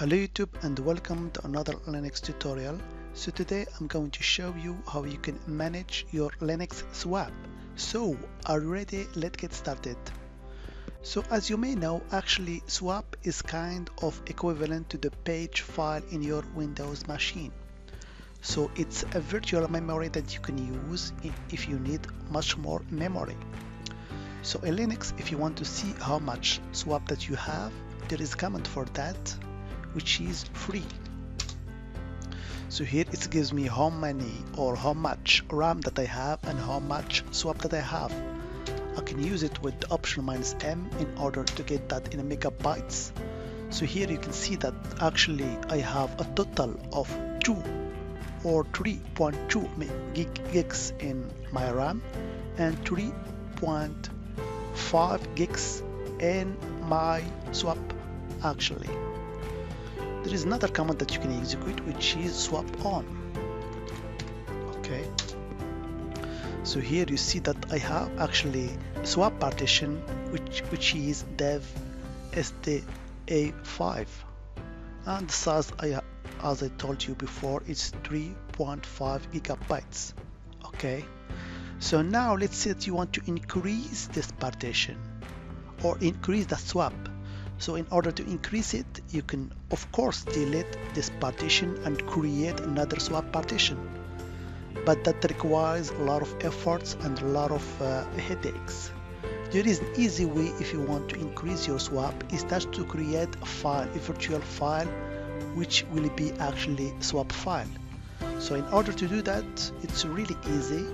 Hello YouTube and welcome to another Linux tutorial. So today I'm going to show you how you can manage your Linux swap. So are you ready? Let's get started. So as you may know, actually swap is kind of equivalent to the page file in your Windows machine. So it's a virtual memory that you can use if you need much more memory. So in Linux, if you want to see how much swap that you have, there is a command for that, which is free. So here it gives me how many or how much RAM that I have and how much swap that I have. I can use it with the option -m in order to get that in megabytes. So here you can see that actually I have a total of 2 or 3.2 gigs in my RAM and 3.5 gigs in my swap actually. There is another command that you can execute, which is swap on. Okay, so here you see that I have actually swap partition, which is dev sda5, and the size as I told you before, is 3.5 gigabytes. Okay, so now let's say that you want to increase this partition or increase the swap. So in order to increase it, you can of course delete this partition and create another swap partition. But that requires a lot of efforts and a lot of headaches. There is an easy way if you want to increase your swap, is just to create a file, a virtual file, which will be actually swap file. So in order to do that, it's really easy.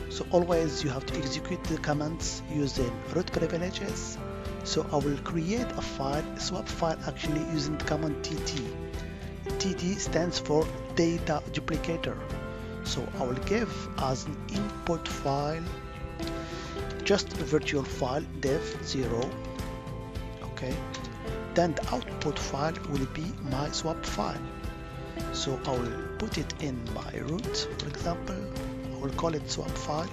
So always you have to execute the commands using root privileges. So I will create a file, a swap file actually using the command tt. tt stands for data duplicator. So I will give as an input file just a virtual file dev0. Okay, then the output file will be my swap file. So I will put it in my root, for example. I will call it swap file.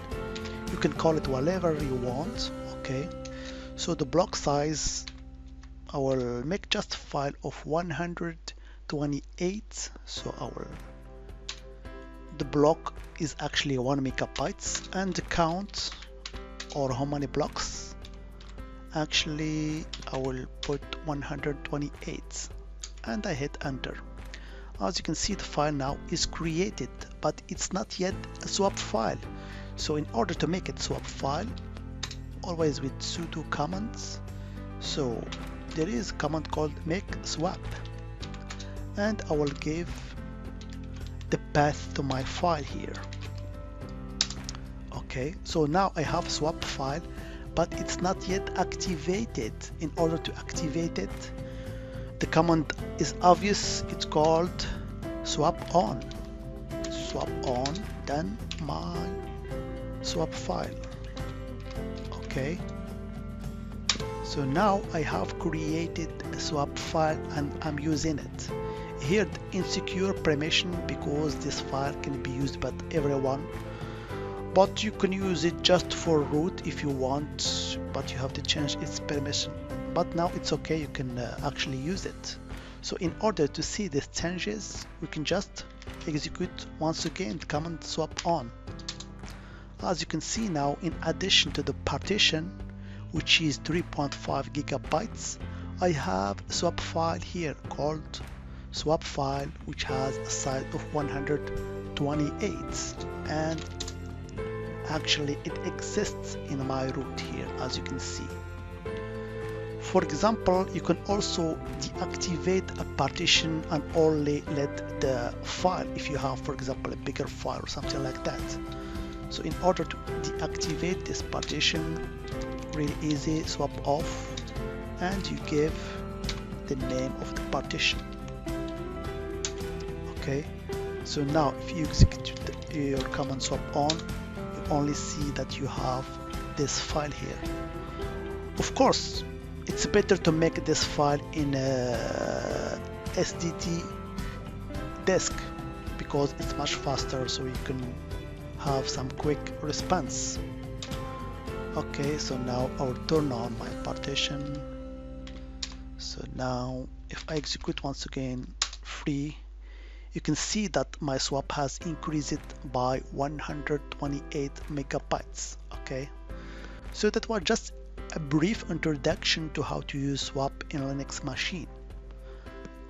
You can call it whatever you want. Okay, so the block size, I will make just a file of 128. So the block is actually 1 megabytes, and the count or how many blocks, actually I will put 128 and I hit enter. As you can see, the file now is created, but it's not yet a swap file. So in order to make it swap file, always with sudo commands, so there is a command called mkswap, and I will give the path to my file here. Okay, so now I have a swap file, but it's not yet activated. In order to activate it, the command is obvious. It's called swap on. Swap on, then my swap file. Okay, so now I have created a swap file and I'm using it. Here insecure permission, because this file can be used by everyone, but you can use it just for root if you want, but you have to change its permission. But now it's okay, you can actually use it. So in order to see these changes, we can just execute once again the command swap on. As you can see now, in addition to the partition, which is 3.5 gigabytes, I have a swap file here called swap file, which has a size of 128, and actually it exists in my root here, as you can see. For example, you can also deactivate a partition and only let the file, if you have, for example, a bigger file or something like that. So in order to deactivate this partition, really easy, swap off, and you give the name of the partition. Okay, so now if you execute your command swap on, you only see that you have this file here. Of course, it's better to make this file in a SSD disk, because it's much faster, so you can have some quick response. Okay, so now I will turn on my partition. So now if I execute once again free, you can see that my swap has increased by 128 megabytes. Okay, so that was just a brief introduction to how to use swap in Linux machine.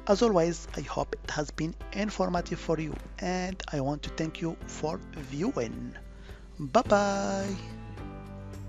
As always, I hope it has been informative for you, and I want to thank you for viewing. Bye bye.